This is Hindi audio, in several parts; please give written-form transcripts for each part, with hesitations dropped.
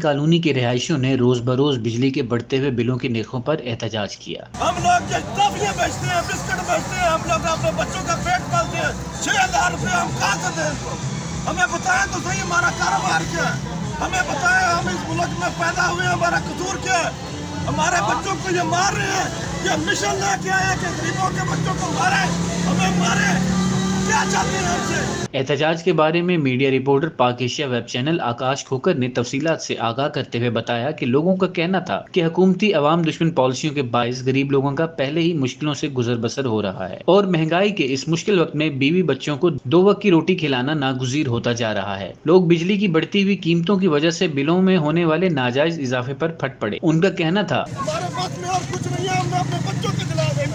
कॉलोनी के रिहायशियों ने रोज बरोज बिजली के बढ़ते हुए बिलों के नरखों पर एहतजाज किया। हम लोग टॉफियां बेचते हैं, बिस्किट बेचते हैं, हम लोग अपने बच्चों का पेट पालते हैं। 6,000 रुपये हम कहाँ से दें इनको? हमें बताएं तो सही हमारा कारोबार क्या है, हमें बताएं हम इस मुल्क में पैदा हुए, हमारा कसूर क्या है? हमारे बच्चों को ये मार रहे हैं, ये मिशन लेके आए कि गरीबों के बच्चों को मारे, हमें मारे, क्या चाहते हैं हमसे? एहतजाज के बारे में मीडिया रिपोर्टर पाक एशिया वेब चैनल आकाश खोकर ने तफसीलात से आगाह करते हुए बताया कि लोगों का कहना था कि हुकूमती अवाम दुश्मन पॉलिसियों के बायस गरीब लोगों का पहले ही मुश्किलों से गुजर बसर हो रहा है और महंगाई के इस मुश्किल वक्त में बीवी बच्चों को 2 वक्त की रोटी खिलाना नागुज़ीर होता जा रहा है। लोग बिजली की बढ़ती हुई कीमतों की वजह से बिलों में होने वाले नाजायज इजाफे पर फट पड़े। उनका कहना था, हमारे पास में और कुछ नहीं है, हमने अपने बच्चों के दिला देना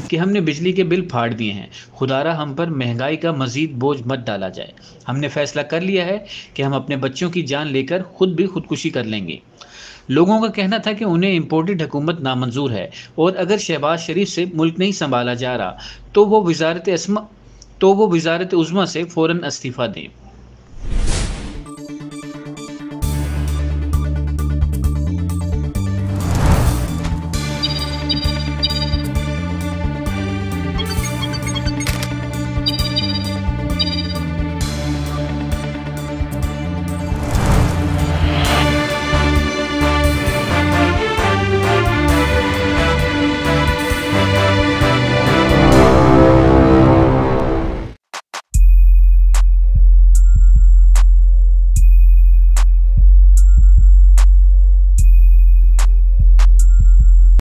कि हमने बिजली के बिल फाड़ दिए हैं, खुदारा हम पर महंगाई का मजीद बोझ मत डाला जाए। हमने फैसला कर लिया है कि हम अपने बच्चों की जान लेकर खुद भी खुदकुशी कर लेंगे। लोगों का कहना था कि उन्हें इम्पोर्टेड हुकूमत नामंजूर है और अगर शहबाज शरीफ से मुल्क नहीं संभाला जा रहा तो वो वजारत उज़्मा से फ़ौरन इस्तीफ़ा दें।